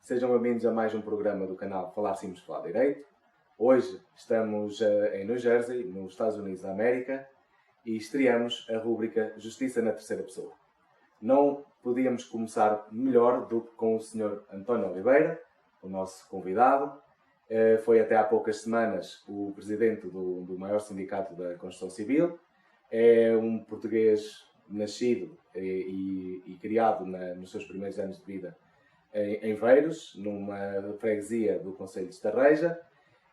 Sejam bem-vindos a mais um programa do canal Falar Simples, Falar Direito. Hoje estamos em New Jersey, nos Estados Unidos da América, e estreamos a rúbrica Justiça na Terceira Pessoa. Não podíamos começar melhor do que com o Sr. António Oliveira, o nosso convidado. Foi até há poucas semanas o presidente do maior sindicato da Construção Civil. É um português nascido e criado nos seus primeiros anos de vida em Veiros, numa freguesia do concelho de Estarreja,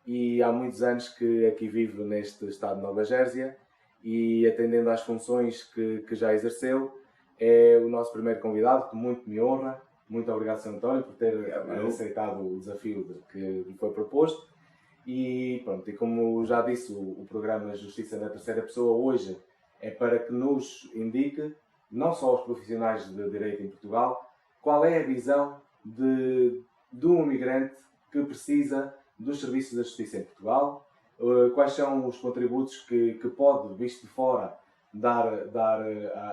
e há muitos anos que aqui vive neste estado de Nova Jersey, e atendendo às funções que já exerceu, é o nosso primeiro convidado, que muito me honra. Muito obrigado, Sr. António, por ter aceitado o desafio que lhe foi proposto. E pronto, e como já disse, o programa Justiça na Terceira Pessoa hoje é para que nos indique, não só aos profissionais de direito em Portugal, qual é a visão de um imigrante que precisa dos serviços da justiça em Portugal, quais são os contributos que pode, visto de fora, dar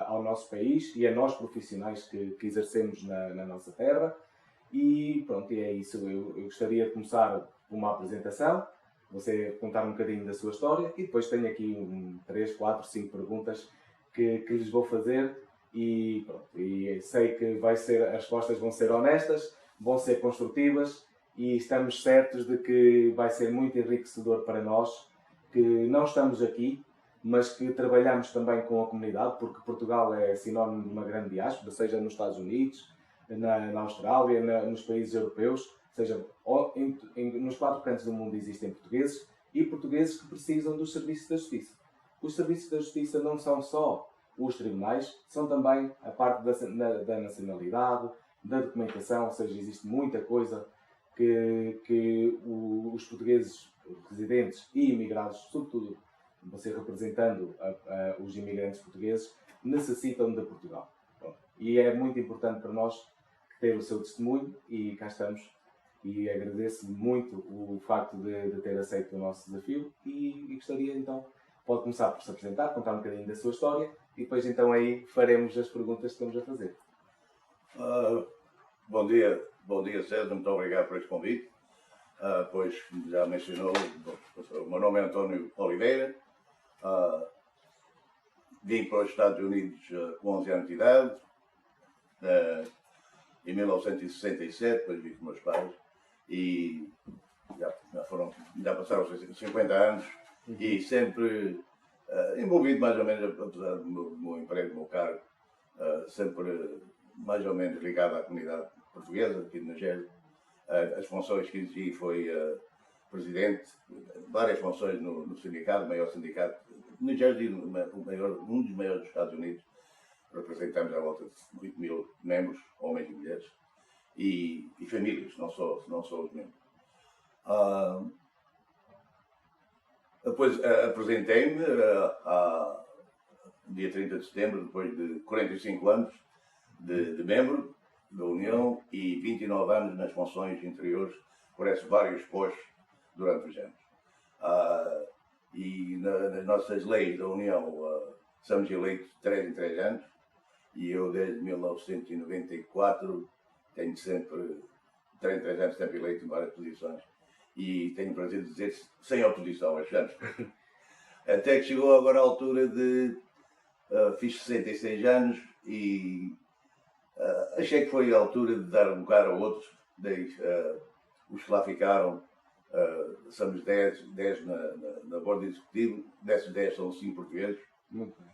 ao nosso país e a nós profissionais que exercemos na nossa terra. E pronto, e é isso. Eu gostaria de começar com uma apresentação, você contar um bocadinho da sua história, e depois tenho aqui 3, 4, 5 perguntas que lhes vou fazer, e pronto, e sei que as respostas vão ser honestas, vão ser construtivas, e estamos certos de que vai ser muito enriquecedor para nós, que não estamos aqui, mas que trabalhamos também com a comunidade, porque Portugal é sinónimo de uma grande diáspora, seja nos Estados Unidos, na Austrália, nos países europeus, seja nos 4 cantos do mundo existem portugueses, e portugueses que precisam dos serviços da justiça. Os serviços da justiça não são só os tribunais, são também a parte da nacionalidade, da documentação, ou seja, existe muita coisa que os portugueses residentes e imigrados, sobretudo você representando os imigrantes portugueses, necessitam de Portugal. Bom, e é muito importante para nós ter o seu testemunho, e cá estamos. E agradeço muito o facto de ter aceito o nosso desafio, e gostaria então, pode começar por se apresentar, contar um bocadinho da sua história, e depois então aí faremos as perguntas que estamos a fazer. Bom dia César, muito obrigado por este convite. Pois, como já mencionou, o meu nome é António Oliveira. Vim para os Estados Unidos com 11 anos de idade, em 1967, depois vim com meus pais, e já passaram 50 anos, e sempre envolvido mais ou menos, apesar do meu emprego, do meu cargo, sempre mais ou menos ligado à comunidade portuguesa aqui de New Jersey. As funções que exerci foi presidente, várias funções no sindicato, maior sindicato de New Jersey, um dos maiores dos Estados Unidos. Representamos à volta de 8 mil membros, homens e mulheres, e famílias, não só os membros. Depois apresentei-me dia 30 de setembro, depois de 45 anos de membro da União e 29 anos nas funções interiores, por esses vários postos durante os anos. E nas nossas leis da União somos eleitos de 3 em 3 anos, e eu desde 1994 tenho sempre, 3 em 3 anos, sempre eleito em várias posições, e tenho o prazer de dizer sem oposição aos anos. Até que chegou agora a altura de fiz 66 anos e achei que foi a altura de dar um lugar a outros. Os que lá ficaram, somos 10 na borda executiva, desses 10 são 5 portugueses. Muito bem.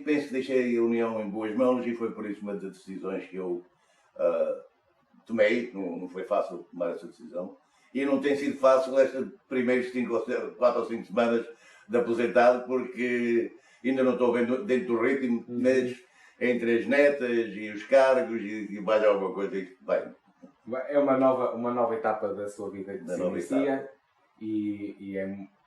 Penso que deixei a União em boas mãos, e foi por isso uma das decisões que eu tomei. Não foi fácil tomar essa decisão, e não tem sido fácil estas primeiras 4 ou 5 semanas de aposentado, porque ainda não estou vendo dentro do ritmo, mas entre as netas e os cargos e mais alguma coisa que vai. É uma nova etapa da sua vida que se inicia, e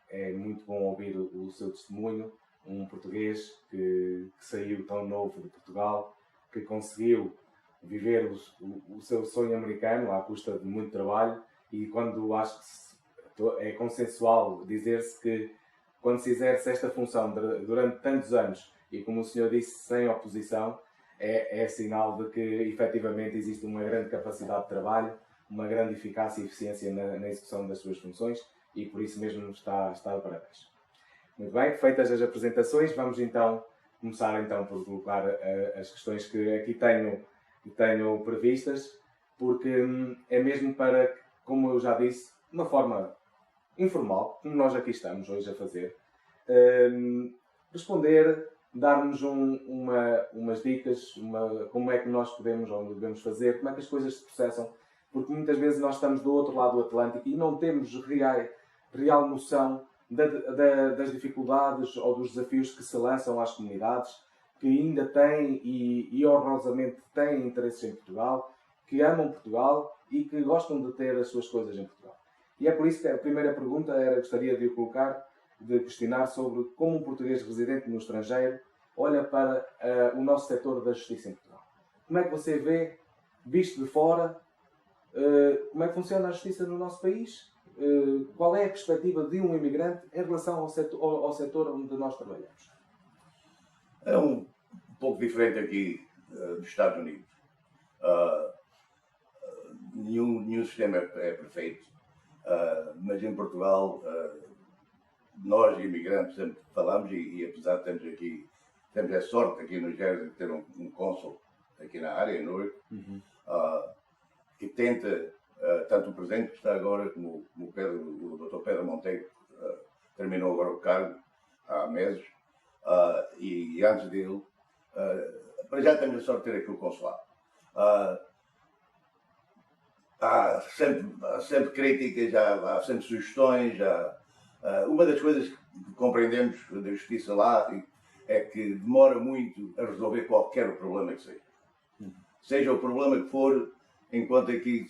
é muito bom ouvir o seu testemunho. Um português que saiu tão novo de Portugal, que conseguiu viver o seu sonho americano à custa de muito trabalho, e quando acho que é consensual dizer-se que quando se exerce esta função durante tantos anos, e como o senhor disse, sem oposição, é sinal de que efetivamente existe uma grande capacidade de trabalho, uma grande eficácia e eficiência na execução das suas funções e por isso mesmo está de parabéns. Muito bem, feitas as apresentações, vamos então começar então por colocar as questões que aqui tenho previstas, porque é mesmo para, como eu já disse, de uma forma informal, como nós aqui estamos hoje a fazer, responder, dar-nos umas dicas, como é que nós podemos ou devemos fazer, como é que as coisas se processam, porque muitas vezes nós estamos do outro lado do Atlântico e não temos real noção das dificuldades ou dos desafios que se lançam às comunidades que ainda têm e honrosamente têm interesses em Portugal, que amam Portugal e que gostam de ter as suas coisas em Portugal. E é por isso que a primeira pergunta gostaria de o colocar, de questionar sobre como um português residente no estrangeiro olha para o nosso setor da justiça em Portugal. Como é que você vê, visto de fora, como é que funciona a justiça no nosso país? Qual é a perspectiva de um imigrante em relação ao setor onde nós trabalhamos? É um pouco diferente aqui dos Estados Unidos. Nenhum sistema é perfeito, mas em Portugal nós imigrantes sempre falamos e apesar de temos a sorte aqui no Jersey de ter um cônsul aqui na área, em Newark, que tenta, tanto o presidente que está agora como o Dr. Pedro Monteiro, terminou agora o cargo há meses, e antes dele, para já temos a sorte de ter aqui o consulado. Há sempre críticas, há sempre sugestões. Uma das coisas que compreendemos da justiça lá é que demora muito a resolver qualquer problema que seja. Seja o problema que for, enquanto aqui,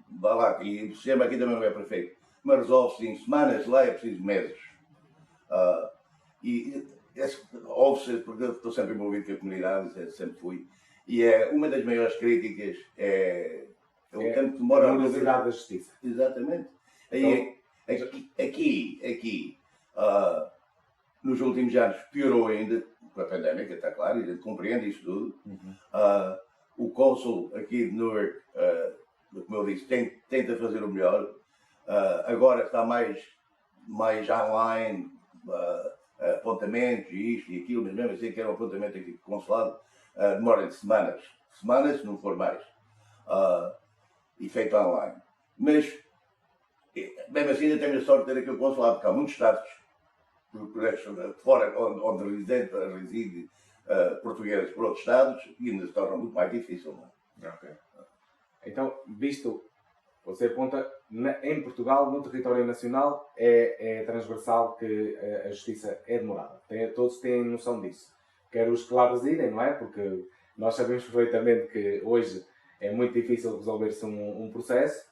vá lá, e o sistema aqui também não é perfeito, mas resolve-se em semanas, lá é preciso meses. Ouve-se, porque eu estou sempre envolvido com a comunidade, sempre fui, e uma das maiores críticas é o tempo que demora a velocidade da justiça. Exatamente. Então, Aqui, nos últimos anos, piorou ainda com a pandémica, está claro, a gente compreende isso tudo. O cônsul aqui de Newark, como eu disse, tenta fazer o melhor. Agora está mais online, apontamentos e isto e aquilo, mas mesmo assim que era um apontamento aqui do consulado, demora semanas, se não for mais, e feito online. Mas, mesmo assim, ainda temos a sorte de ter aqui o consulado, porque há muitos estados fora onde reside portugueses por outros estados e ainda se torna muito mais difícil. Não é? Okay. Então, visto, você aponta, em Portugal, no território nacional, é transversal que a justiça é demorada. Todos têm noção disso. Quer os que lá residem, não é? Porque nós sabemos perfeitamente que hoje é muito difícil resolver-se um processo.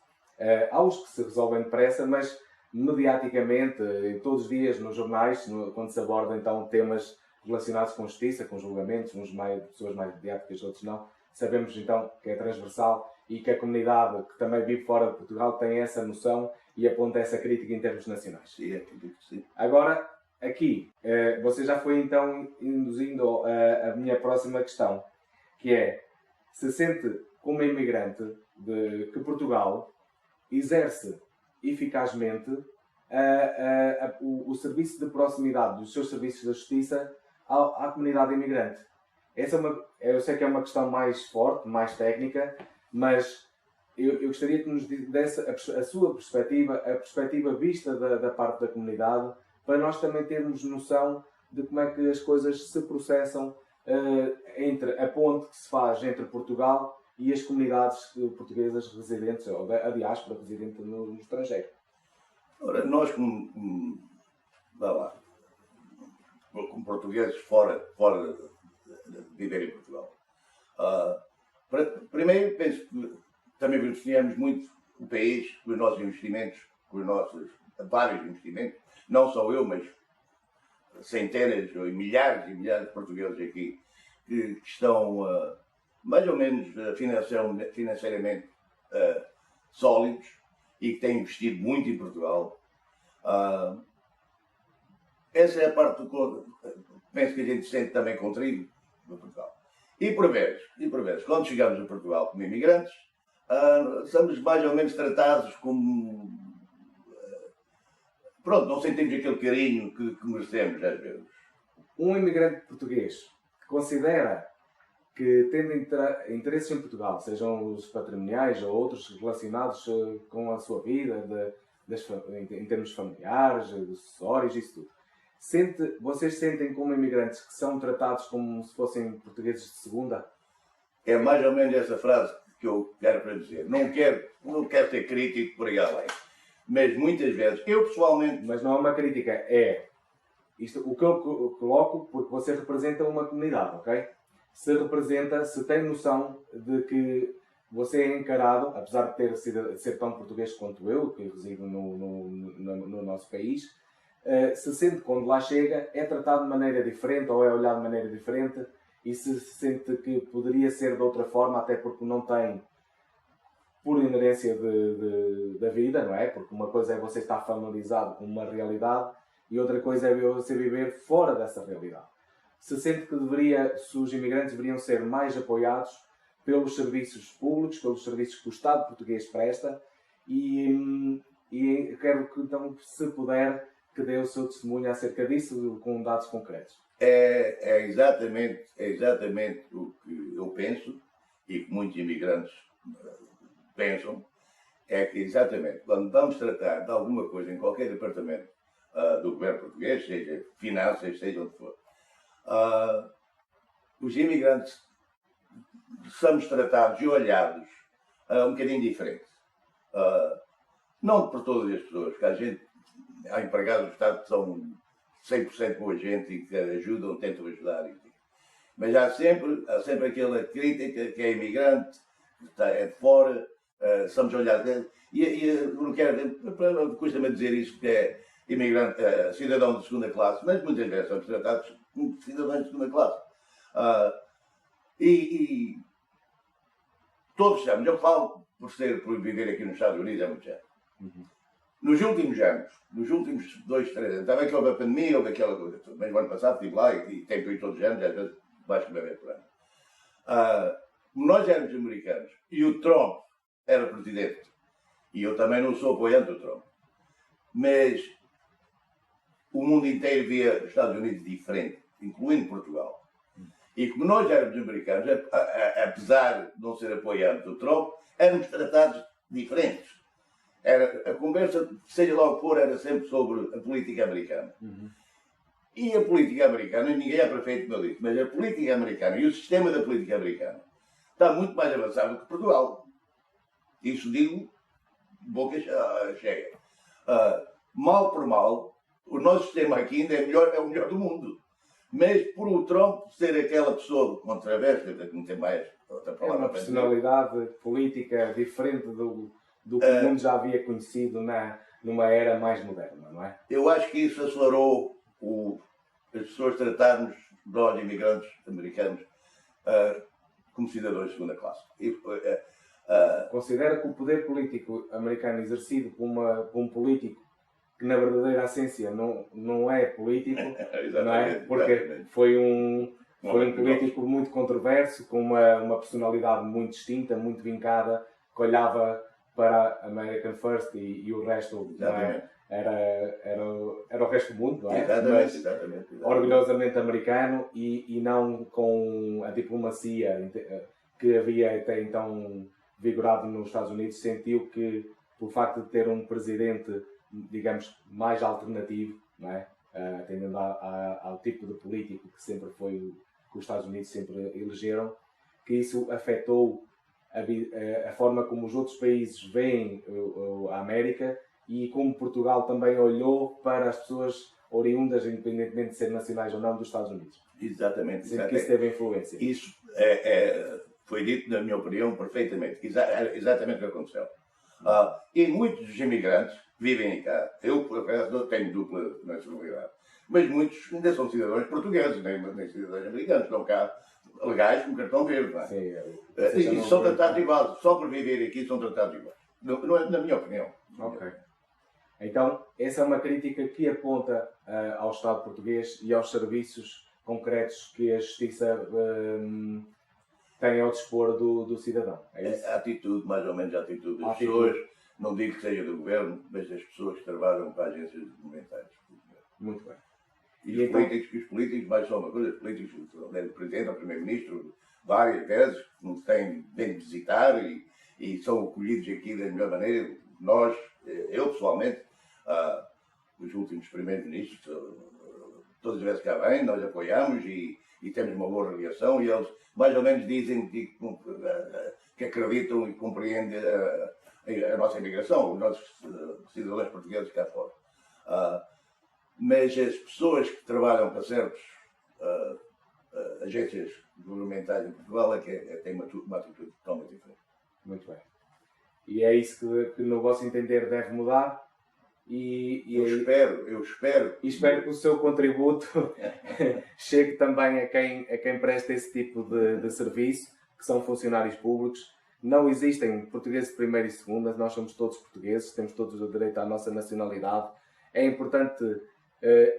Há os que se resolvem depressa, mas mediaticamente, todos os dias nos jornais, quando se abordam então temas relacionados com justiça, com julgamentos, uns pessoas mais mediáticas, outros não, sabemos então que é transversal e que a comunidade que também vive fora de Portugal tem essa noção e aponta essa crítica em termos nacionais. Sim. Agora, aqui, você já foi então induzindo a minha próxima questão, que é, se sente como imigrante que Portugal exerce eficazmente o serviço de proximidade dos seus serviços de justiça à comunidade imigrante. Eu sei que é uma questão mais forte, mais técnica, mas eu gostaria que nos desse a sua perspectiva, a perspectiva vista da parte da comunidade, para nós também termos noção de como é que as coisas se processam entre a ponte que se faz entre Portugal e as comunidades portuguesas residentes, ou a diáspora residente no estrangeiro. Ora, nós como portugueses fora de viver em Portugal, primeiro penso que também beneficiamos muito o país com os nossos investimentos, com os nossos vários investimentos, não só eu, mas centenas ou milhares e milhares de portugueses aqui que estão mais ou menos financeiramente sólidos e que têm investido muito em Portugal. Essa é a parte do penso que a gente sente também contribuir no Portugal. E por vezes, quando chegamos a Portugal como imigrantes, somos mais ou menos tratados como... Pronto, não sentimos aquele carinho que merecemos às vezes. Um imigrante português que considera que, tendo interesses em Portugal, sejam os patrimoniais ou outros relacionados com a sua vida, em termos familiares, acessórios, isso tudo, vocês sentem como imigrantes que são tratados como se fossem portugueses de segunda? É mais ou menos essa frase que eu quero para dizer. Não quero ser crítico por aí além. Mas muitas vezes, eu pessoalmente... Mas não é uma crítica, é isto, o que eu coloco, porque você representa uma comunidade, ok? Se tem noção de que você é encarado, apesar de ser tão português quanto eu, que resido no nosso país, se sente que quando lá chega é tratado de maneira diferente ou é olhado de maneira diferente e se sente que poderia ser de outra forma, até porque não tem, por inerência da vida, não é? Porque uma coisa é você estar familiarizado com uma realidade e outra coisa é você viver fora dessa realidade. Se sente que os imigrantes deveriam ser mais apoiados pelos serviços públicos, pelos serviços que o Estado português presta e quero que, então, se puder, que dê o seu testemunho acerca disso com dados concretos. É exatamente o que eu penso e que muitos imigrantes pensam, é que exatamente quando vamos tratar de alguma coisa em qualquer departamento do governo português, seja finanças, seja onde for, os imigrantes somos tratados e olhados um bocadinho diferente. Não por todas as pessoas, que há empregados do Estado que são 100% boa gente e que ajudam, tentam ajudar. Mas há sempre aquela crítica que é imigrante, que é de fora, somos olhados. E não quero, custa-me dizer isso, porque é imigrante, cidadão de segunda classe, mas muitas vezes somos tratados como cidadãos de segunda classe. E todos sabemos, eu falo por viver aqui nos Estados Unidos há muitos anos. Uhum. Nos últimos 2, 3 anos, também que houve a pandemia, houve aquela coisa toda, mas o ano passado estive lá e tenho ido todos os anos, às vezes mais que uma vez por ano. Nós éramos americanos e o Trump era presidente. E eu também não sou apoiante do Trump. Mas o mundo inteiro via os Estados Unidos diferente, incluindo Portugal. E como nós éramos americanos, apesar de não ser apoiante do Trump, éramos tratados diferentes. A conversa, seja lá o que for, era sempre sobre a política americana. Uhum. E a política americana, ninguém é perfeito, como eu disse, mas a política americana e o sistema da política americana está muito mais avançado que Portugal. Isso digo, boca cheia. Mal por mal, o nosso sistema aqui ainda é o melhor do mundo. Mas por o Trump ser aquela pessoa controversa, não tem mais outra palavra. É uma personalidade política diferente do que o mundo já havia conhecido numa era mais moderna, não é? Eu acho que isso acelerou as pessoas tratarmos nós, imigrantes americanos, como cidadãos de segunda classe. Considera que o poder político americano exercido por um político que na verdadeira essência não é político, não é? Porque foi um político muito controverso, com uma personalidade muito distinta, muito vincada, que olhava para American First e o resto, não é? Era o resto do mundo, não é? Exatamente. Orgulhosamente americano e não com a diplomacia que havia até então vigorado nos Estados Unidos. Sentiu que, pelo facto de ter um presidente, digamos, mais alternativo, não é? Atendendo ao tipo de político que sempre foi, que os Estados Unidos sempre elegeram, que isso afetou a forma como os outros países veem a América e como Portugal também olhou para as pessoas oriundas, independentemente de ser nacionais ou não, dos Estados Unidos. Exatamente. Sempre que isso teve influência. Isso foi dito, na minha opinião, perfeitamente. Exatamente o que aconteceu. E muitos dos imigrantes vivem cá. Eu, por acaso, tenho dupla nacionalidade. Mas muitos ainda são cidadãos portugueses, nem cidadãos americanos. Estão cá legais com cartão verde. Não é? Sim, e são tratados iguais. Só por viver aqui são tratados iguais. Não é, na minha opinião. Ok. Então, essa é uma crítica que aponta ao Estado português e aos serviços concretos que a Justiça têm ao dispor do cidadão. É isso? A atitude, mais ou menos a atitude das Atitude. pessoas, não digo que seja do governo, mas das pessoas que trabalham para agências documentais. Muito bem. E os políticos, mais só uma coisa, os políticos, o Presidente, o Primeiro-Ministro, várias vezes, nos têm bem de visitar e são acolhidos aqui da melhor maneira. Nós, eu pessoalmente, os últimos Primeiros-Ministros, todas as vezes que cá vêm, nós apoiamos e temos uma boa relação e eles mais ou menos dizem que acreditam e compreendem a nossa imigração, os nossos cidadãos portugueses cá fora. Mas as pessoas que trabalham para certas agências governamentais em Portugal é que têm uma atitude totalmente diferente. Muito bem. E é isso que no vosso entender deve mudar. Eu espero. E espero que o seu contributo chegue também a quem presta esse tipo de serviço, que são funcionários públicos. Não existem portugueses de primeira e segunda, nós somos todos portugueses, temos todos o direito à nossa nacionalidade. É importante,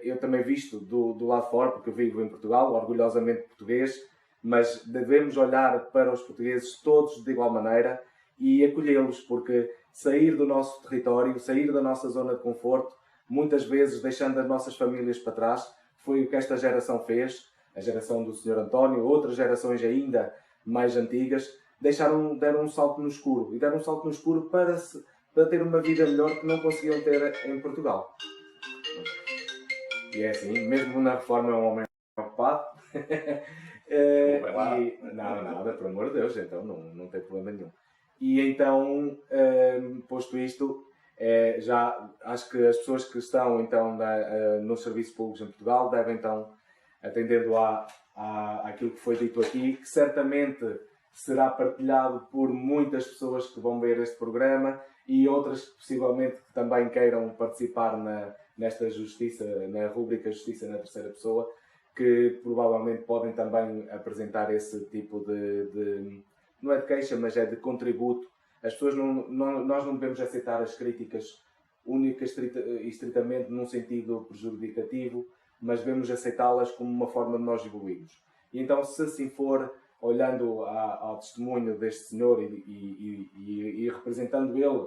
eu também visto do lado de fora, porque eu vivo em Portugal, orgulhosamente português, mas devemos olhar para os portugueses todos de igual maneira e acolhê-los, porque sair do nosso território, sair da nossa zona de conforto, muitas vezes deixando as nossas famílias para trás, foi o que esta geração fez, a geração do Sr. António, outras gerações ainda mais antigas, deram um salto no escuro, e deram um salto no escuro para ter uma vida melhor que não conseguiam ter em Portugal. E é assim, mesmo na reforma é um homem ocupado. Não, nada, por amor de Deus, então não tem problema nenhum. E então, posto isto, já acho que as pessoas que estão então nos serviços públicos em Portugal devem então, atendendo àquilo que foi dito aqui, que certamente será partilhado por muitas pessoas que vão ver este programa e outras que possivelmente que também queiram participar nesta justiça, na rúbrica Justiça na Terceira Pessoa, que provavelmente podem também apresentar esse tipo não é de queixa, mas é de contributo. As pessoas nós não devemos aceitar as críticas únicas e estritamente num sentido prejudicativo, mas devemos aceitá-las como uma forma de nós evoluirmos. E então, se assim for, olhando ao testemunho deste senhor e representando ele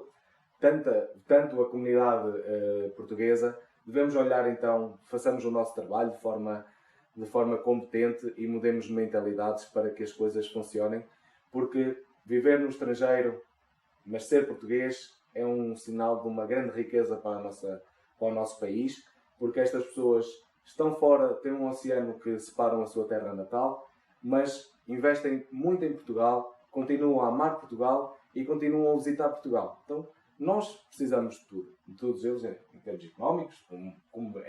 tanto a comunidade portuguesa, devemos olhar então, façamos o nosso trabalho de forma competente e mudemos mentalidades para que as coisas funcionem. Porque viver no estrangeiro, mas ser português, é um sinal de uma grande riqueza para o nosso país, porque estas pessoas estão fora, têm um oceano que separam a sua terra natal, mas investem muito em Portugal, continuam a amar Portugal e continuam a visitar Portugal. Então, nós precisamos de tudo, de todos eles, em termos económicos, como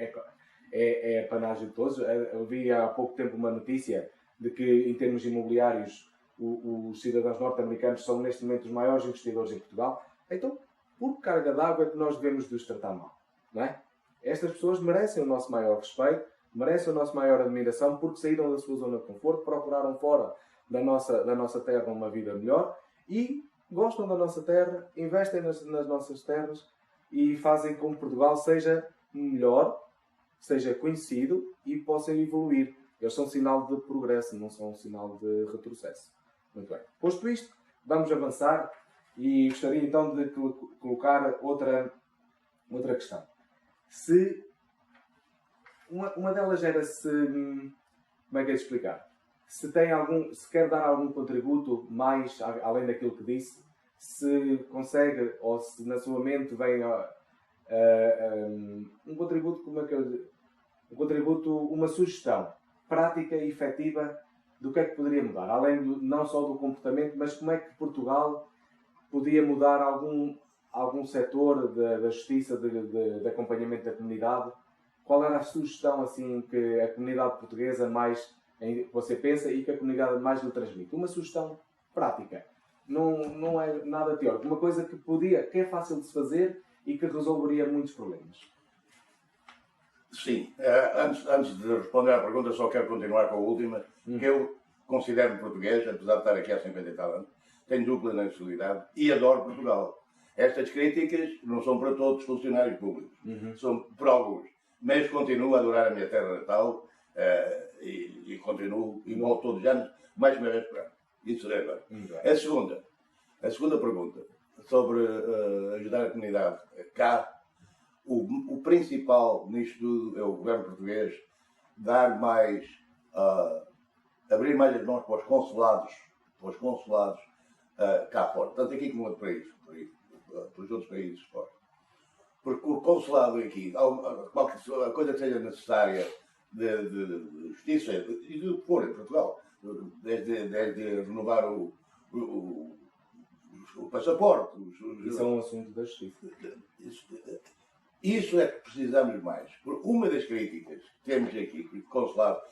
é a panagem de todos. Eu vi há pouco tempo uma notícia de que, em termos imobiliários, os cidadãos norte-americanos são neste momento os maiores investidores em Portugal. Então, por carga d'água é que nós devemos de os tratar mal, não é? Estas pessoas merecem o nosso maior respeito, merecem a nossa maior admiração porque saíram da sua zona de conforto, procuraram fora da nossa terra uma vida melhor e gostam da nossa terra, investem nas nossas terras e fazem com que Portugal seja melhor, seja conhecido e possa evoluir. Eles são um sinal de progresso, não são um sinal de retrocesso. Muito bem. Posto isto, vamos avançar e gostaria então de colocar outra questão. Uma delas era como é que é de explicar? Se quer dar algum contributo mais além daquilo que disse, se consegue ou se na sua mente vem um contributo, uma sugestão prática e efetiva do que é que poderia mudar, além não só do comportamento, mas como é que Portugal podia mudar algum setor da justiça, de acompanhamento da comunidade. Qual era a sugestão assim que a comunidade portuguesa mais você pensa e que a comunidade mais lhe transmite? Uma sugestão prática, não é nada teórico, uma coisa que é fácil de se fazer e que resolveria muitos problemas. Sim, antes de responder à pergunta, só quero continuar com a última, que eu considero português, apesar de estar aqui há 50 e tal anos, tenho dupla nacionalidade e adoro Portugal. Estas críticas não são para todos os funcionários públicos, são para alguns, mas continuo a adorar a minha terra natal e continuo, e volto todos os anos, mais uma vez para. Isso é agora. Muito bem. A segunda pergunta, sobre ajudar a comunidade. Cá, o principal nisto tudo é o governo português dar mais, abrir mais as mãos para os consulados cá fora. Tanto aqui como para os outros países fora. Porque o consulado aqui, qualquer coisa que seja necessária de justiça, e de pôr em Portugal, desde renovar o passaporte. Isso é um assunto da justiça. Isso é que precisamos mais. Uma das críticas que temos aqui, do consulado,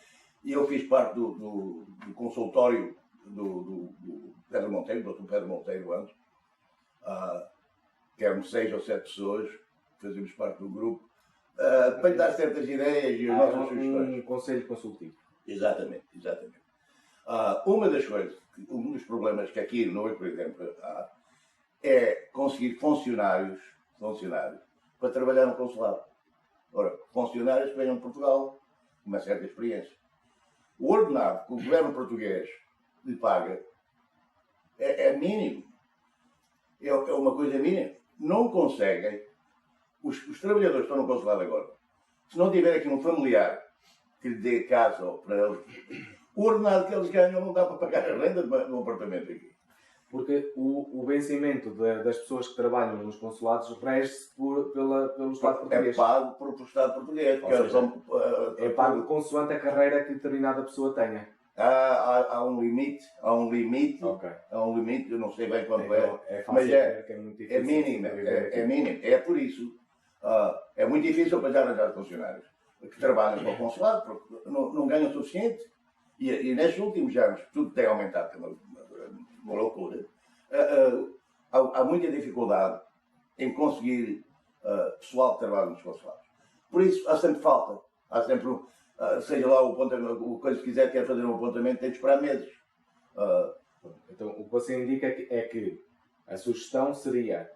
e eu fiz parte do consultório do Pedro Monteiro, do Dr. Pedro Monteiro antes, que eram 6 ou 7 pessoas, fazíamos parte do grupo, para lhe dar certas ideias e as nossas sugestões. Um conselho consultivo. Exatamente. Uma das coisas, um dos problemas que aqui no Oi, por exemplo, há, é conseguir funcionários para trabalhar no consulado. Ora, funcionários que venham de Portugal, com uma certa experiência. O ordenado que o governo português lhe paga é mínimo. É uma coisa mínima. Não conseguem. Os trabalhadores que estão no consulado agora, se não tiver aqui um familiar que lhe dê casa para eles, o ordenado que eles ganham não dá para pagar a renda de um apartamento aqui. Porque o vencimento das pessoas que trabalham nos consulados rege-se pelo Estado português. É pago por Estado português. É pago consoante a carreira que determinada pessoa tenha. Há um limite. Okay. Há um limite, eu não sei bem quanto mas é mínimo. É mínimo. É por isso. É muito difícil para já arranjar funcionários que trabalham para o consulado, porque não ganham o suficiente. E nestes últimos anos, tudo tem aumentado, que é uma loucura. Há muita dificuldade em conseguir pessoal que trabalha nos consulados. Por isso, há sempre falta. Há sempre, seja lá o coisa que quiser, quer fazer um apontamento, tem de esperar meses. Então, o que você indica é que a sugestão seria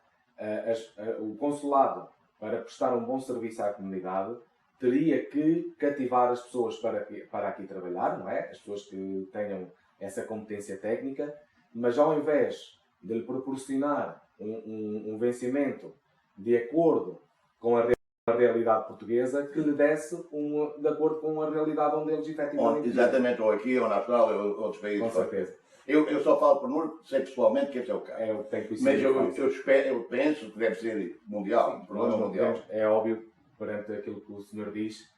o consulado, para prestar um bom serviço à comunidade, teria que cativar as pessoas para aqui trabalhar, não é? As pessoas que tenham essa competência técnica, mas ao invés de lhe proporcionar um vencimento de acordo com a realidade portuguesa, que lhe desse de acordo com a realidade onde eles efetivamente exatamente, ou aqui, ou na Austrália, ou outros países. Com certeza. Eu só falo por número, sei pessoalmente que esse é o caso. É o que tem que mas eu penso que deve ser mundial, um problema mundial. É óbvio, perante aquilo que o senhor diz,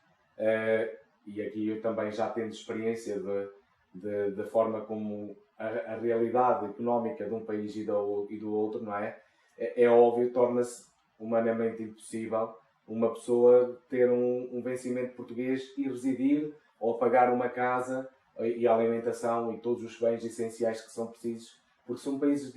e aqui eu também já tendo experiência da forma como a realidade económica de um país e do outro, não é? É óbvio, torna-se humanamente impossível uma pessoa ter um vencimento português e residir ou pagar uma casa e a alimentação e todos os bens essenciais que são precisos, porque são países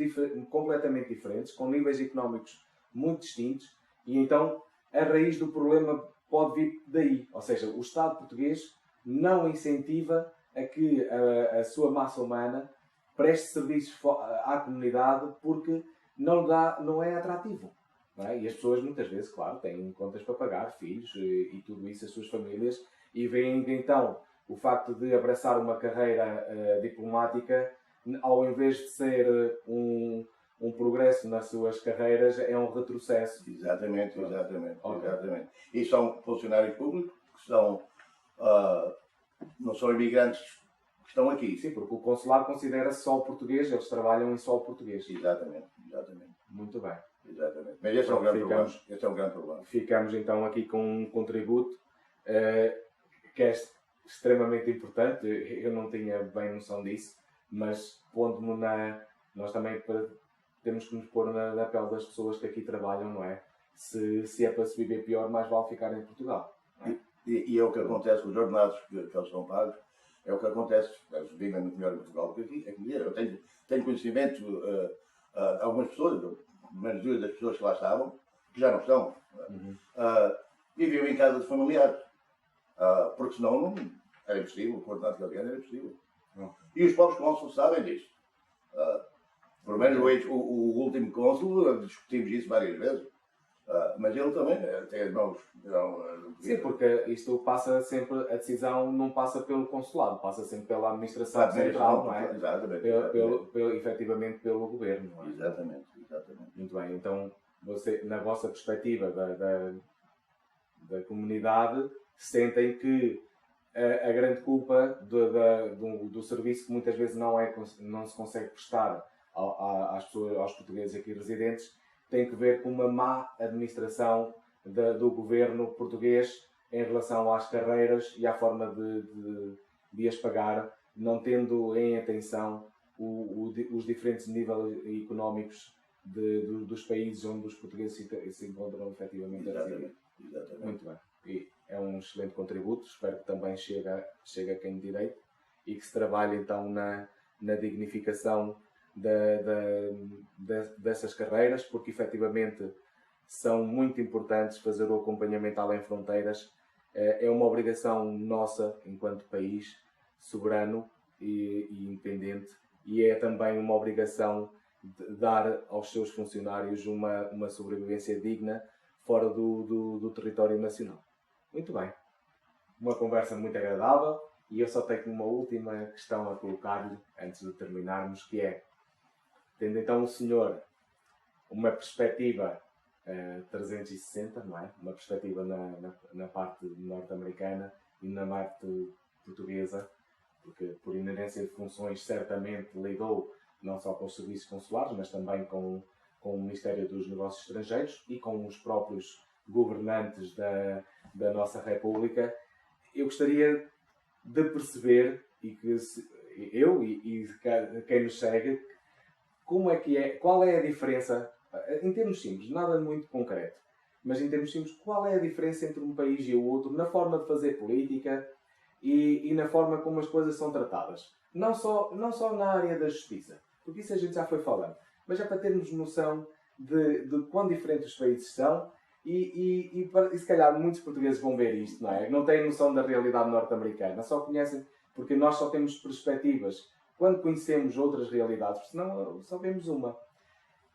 completamente diferentes, com níveis económicos muito distintos, e então a raiz do problema pode vir daí. Ou seja, o Estado português não incentiva a que a sua massa humana preste serviços à comunidade porque não é atrativo. Não é? E as pessoas muitas vezes, claro, têm contas para pagar, filhos e tudo isso, as suas famílias, e veem então o facto de abraçar uma carreira diplomática, ao invés de ser um progresso nas suas carreiras, é um retrocesso. Exatamente. E são funcionários públicos que são, não são imigrantes que estão aqui. Sim, porque o consulado considera-se só o português, eles trabalham em só o português. Exatamente. Muito bem. Exatamente. Mas esse é um grande problema. Ficamos então aqui com um contributo que é extremamente importante. Eu não tinha bem noção disso, mas pondo-me nós também temos que nos pôr na pele das pessoas que aqui trabalham, não é? Se é para se viver pior, mais vale ficar em Portugal. É? E é o que acontece com os ordenados que eles são pagos, é o que acontece, eles vivem muito melhor em Portugal do que aqui. Eu tenho conhecimento de algumas pessoas, menos duas das pessoas que lá estavam, que já não estão, viviam em casas familiares, porque senão não era impossível, o ordenado que eles ganham era impossível. E os próprios cônsules sabem disso. Pelo menos o último cônsul, discutimos isso várias vezes. Mas ele também tem as mãos. Sim, porque isto passa sempre, a decisão não passa pelo consulado, passa sempre pela administração central, não é? Exatamente. Efetivamente pelo governo, não é? Exatamente. Muito bem, então, você, na vossa perspectiva da comunidade, sentem que a grande culpa do serviço que muitas vezes não se consegue prestar às pessoas, aos portugueses aqui residentes, tem que ver com uma má administração do governo português em relação às carreiras e à forma de as pagar, não tendo em atenção os diferentes níveis económicos dos países onde os portugueses se encontram efetivamente a residir. Exatamente. Muito bem. E é um excelente contributo, espero que também chegue a quem de direito e que se trabalhe então na dignificação dessas carreiras, porque efetivamente são muito importantes. Fazer o acompanhamento além fronteiras é uma obrigação nossa enquanto país soberano e independente, e é também uma obrigação de dar aos seus funcionários uma sobrevivência digna fora do território nacional. Muito bem. Uma conversa muito agradável, e eu só tenho uma última questão a colocar-lhe antes de terminarmos, que é, tendo então o senhor uma perspectiva 360, não é? Uma perspectiva na parte norte-americana e na parte portuguesa, porque por inerência de funções certamente lidou não só com os serviços consulares, mas também com o Ministério dos Negócios Estrangeiros e com os próprios governantes da nossa República. Eu gostaria de perceber, e que eu e quem nos segue, qual é a diferença, em termos simples, nada muito concreto, mas em termos simples, qual é a diferença entre um país e o outro na forma de fazer política e na forma como as coisas são tratadas? Não só na área da justiça, porque isso a gente já foi falando, mas é para termos noção de quão diferentes os países são e se calhar muitos portugueses vão ver isto, não é? Não têm noção da realidade norte-americana, só conhecem, porque nós só temos perspectivas quando conhecemos outras realidades, senão só vemos uma.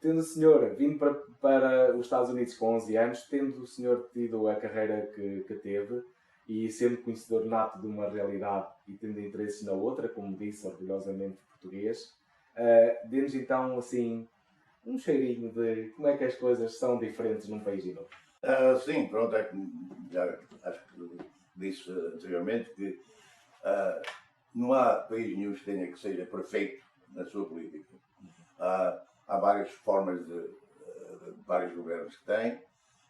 Tendo o senhor vindo para os Estados Unidos com 11 anos, tendo o senhor tido a carreira que teve e sendo conhecedor nato de uma realidade e tendo interesses na outra, como disse, orgulhosamente português, dê-nos então assim um cheirinho de como é que as coisas são diferentes num país e no outro. Sim, pronto, é que já acho que disse anteriormente que não há país nenhum que tenha que seja perfeito na sua política. Há várias formas de vários governos que têm.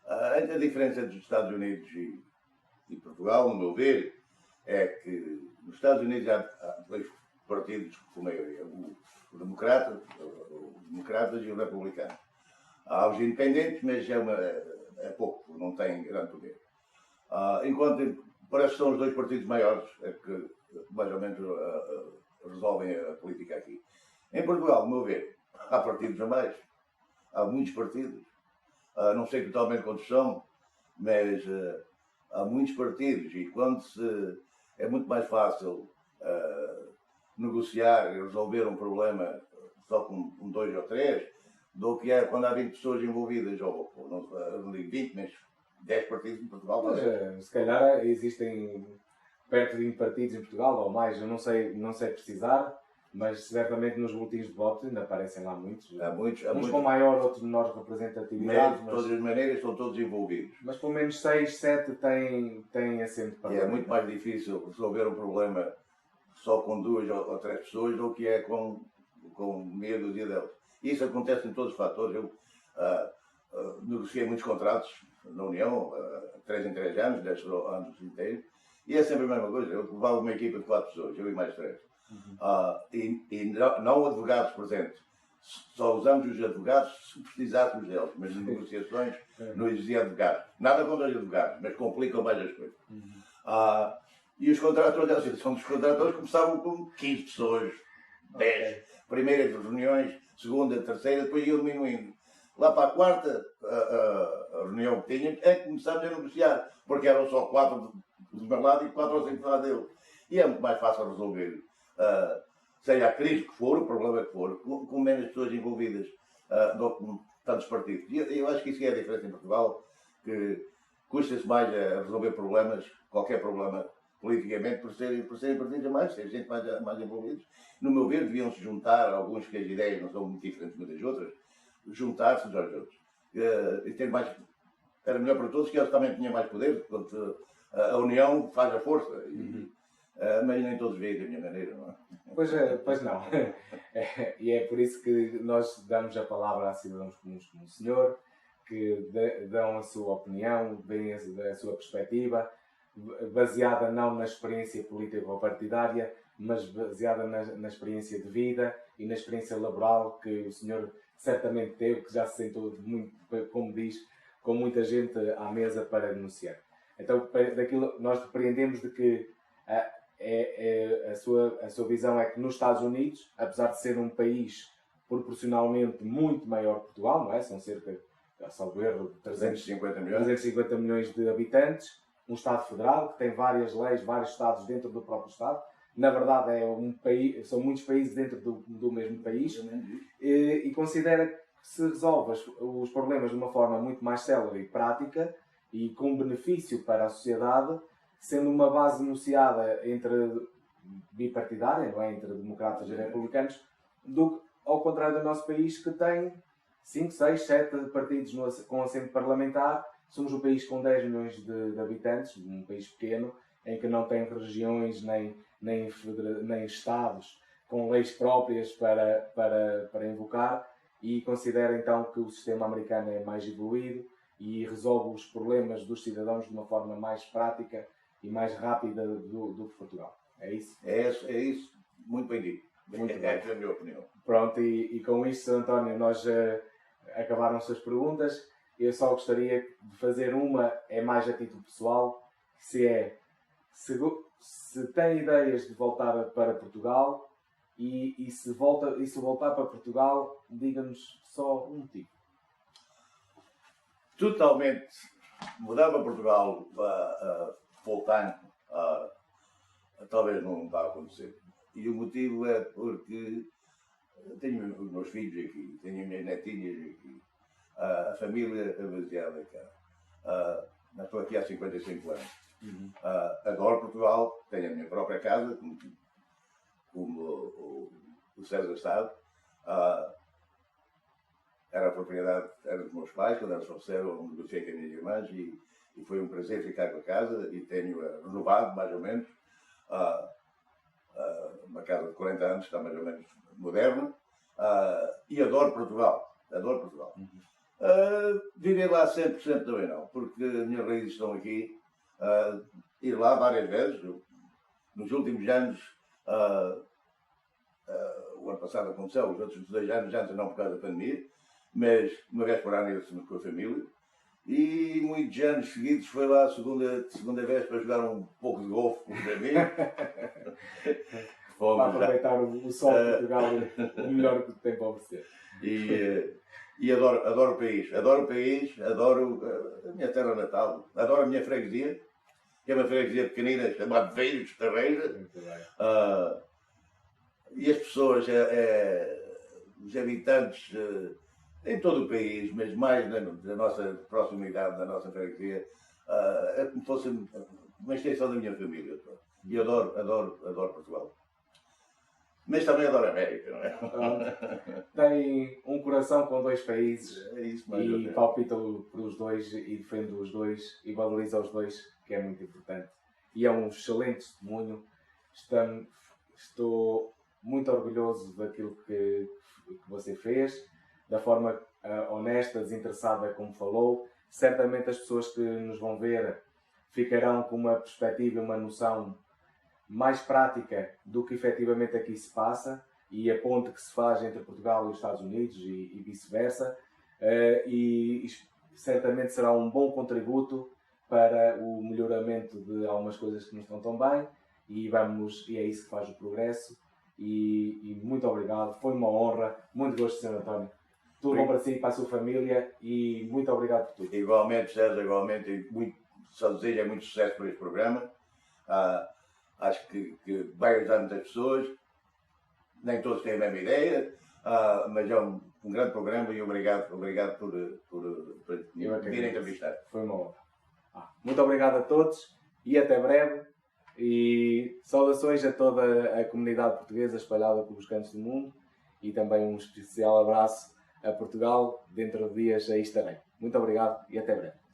A diferença entre os Estados Unidos e Portugal, no meu ver, é que nos Estados Unidos há dois partidos com maioria, o democratas e o republicano. Há os independentes, mas é pouco, não tem grande poder. Enquanto parece que são os dois partidos maiores que mais ou menos resolvem a política aqui. Em Portugal, no meu ver, há partidos a mais. Há muitos partidos. Não sei totalmente quantos são, mas há muitos partidos e quando é muito mais fácil negociar e resolver um problema só com 2 ou 3 do que é quando há 20 pessoas envolvidas, ou não digo 20, mas 10 partidos em Portugal. Mas, se calhar existem perto de 20 partidos em Portugal, ou mais, eu não sei precisar, mas certamente nos boletins de voto ainda aparecem lá muitos. Há muitos. Uns com maior, outros de menor representatividade. De todas as maneiras, estão todos envolvidos. Mas pelo menos 6, 7 têm assento para. E é muito mais difícil resolver um problema só com 2 ou 3 pessoas do que é com meia dúzia delas. E isso acontece em todos os fatores. Eu negociei muitos contratos na União, 3 em 3 anos, 10 anos inteiros, e é sempre a mesma coisa. Eu levava uma equipa de 4 pessoas, eu e mais 3. E não advogados presentes. Só usamos os advogados se precisássemos deles, mas nas negociações não existia advogados. Nada contra os advogados, mas complicam mais as coisas. E os contratores, a situação dos contratores começavam com 15 pessoas, 10. Primeiras reuniões, segunda, terceira, depois iam diminuindo. Lá para a quarta reunião que tínhamos, é que começámos a negociar, porque eram só 4 do meu lado e 4 ou 5 do lado dele. E é muito mais fácil resolver, seja a crise que for, o problema que for, com menos pessoas envolvidas, do que tantos partidos. E eu acho que isso é a diferença em Portugal, que custa-se mais a resolver problemas, qualquer problema, politicamente, por serem partidos a mais, ter gente mais envolvida. No meu ver, deviam-se juntar, alguns que as ideias não são muito diferentes umas das outras, juntar-se uns aos outros. E ter mais, era melhor para todos que eles também tinham mais poder, portanto, a união faz a força. Mas nem todos veem da minha maneira, não é? Pois não. E é por isso que nós damos a palavra a cidadãos comuns como o senhor, que dão a sua opinião, veem a sua perspectiva, baseada não na experiência política ou partidária, mas baseada na experiência de vida e na experiência laboral que o senhor certamente teve, que já se sentou, muito, como diz, com muita gente à mesa para denunciar. Então, daquilo, nós depreendemos de que a sua visão é que nos Estados Unidos, apesar de ser um país proporcionalmente muito maior que Portugal, não é? São cerca, salvo erro, 350 milhões de habitantes, um Estado federal que tem várias leis, vários Estados dentro do próprio Estado. Na verdade, é um país, são muitos países dentro do mesmo país, e considera que se resolve os problemas de uma forma muito mais célere e prática e com benefício para a sociedade, sendo uma base negociada bipartidária, não é? Entre democratas e republicanos, ao contrário do nosso país, que tem 5, 6, 7 partidos com assento parlamentar. Somos um país com 10 milhões de habitantes, um país pequeno, em que não tem regiões nem estados com leis próprias para invocar, e considera então que o sistema americano é mais evoluído e resolve os problemas dos cidadãos de uma forma mais prática e mais rápida do que Portugal. É isso? É isso. Muito bem dito. Essa é a minha opinião. Pronto, e com isto, Sr. António, nós acabaram as suas perguntas. Eu só gostaria de fazer uma, é mais a título pessoal, se tem ideias de voltar para Portugal e se voltar para Portugal, diga-nos só um motivo. Totalmente mudar para Portugal full time, talvez não vá acontecer. E o motivo é porque tenho os meus filhos aqui, tenho as minhas netinhas aqui, a família baseada cá. Estou aqui há 55 anos. Adoro Portugal, tenho a minha própria casa, como o César sabe. Era a propriedade, era dos meus pais, quando eles faleceram, negociei com as minhas irmãs e foi um prazer ficar com a casa e tenho renovado, mais ou menos. Uma casa de 40 anos, está mais ou menos moderna. E adoro Portugal. Viver lá 100% também não, porque as minhas raízes estão aqui. Ir lá várias vezes. Nos últimos anos, o ano passado aconteceu, os outros 2 anos antes não por causa da pandemia, mas uma vez por ano ia-se com a família. E muitos anos seguidos foi lá a segunda vez para jogar um pouco de golfe com os amigos. Para aproveitar o sol de Portugal, o melhor que tem para oferecer. E adoro o país, adoro a minha terra natal, adoro a minha freguesia, que é uma freguesia pequenina chamada Veiros de Tarreira. E as pessoas, os habitantes em todo o país, mas mais da nossa proximidade, da nossa freguesia, é como se fosse uma extensão da minha família. E adoro Portugal. Mas também adoro a América, não é? Tem um coração com 2 países, e palpita por os 2 e defende os 2 e valoriza os 2, que é muito importante. E é um excelente testemunho. Estou muito orgulhoso daquilo que você fez, da forma honesta, desinteressada como falou. Certamente as pessoas que nos vão ver ficarão com uma perspectiva e uma noção mais prática do que efetivamente aqui se passa e a ponte que se faz entre Portugal e os Estados Unidos e vice-versa, e certamente será um bom contributo para o melhoramento de algumas coisas que não estão tão bem, e é isso que faz o progresso. E muito obrigado, foi uma honra, muito gosto, Sr. António. Tudo bom para si e para a sua família, e muito obrigado por tudo. Igualmente, César, igualmente, só desejo muito sucesso para este programa. Acho que vai ajudar muitas pessoas, nem todos têm a mesma ideia, mas é um um grande programa e obrigado por vir entrevistar. Foi uma honra. Muito obrigado a todos e até breve. E saudações a toda a comunidade portuguesa espalhada pelos cantos do mundo e também um especial abraço a Portugal. Dentro de dias aí estarei. Muito obrigado e até breve.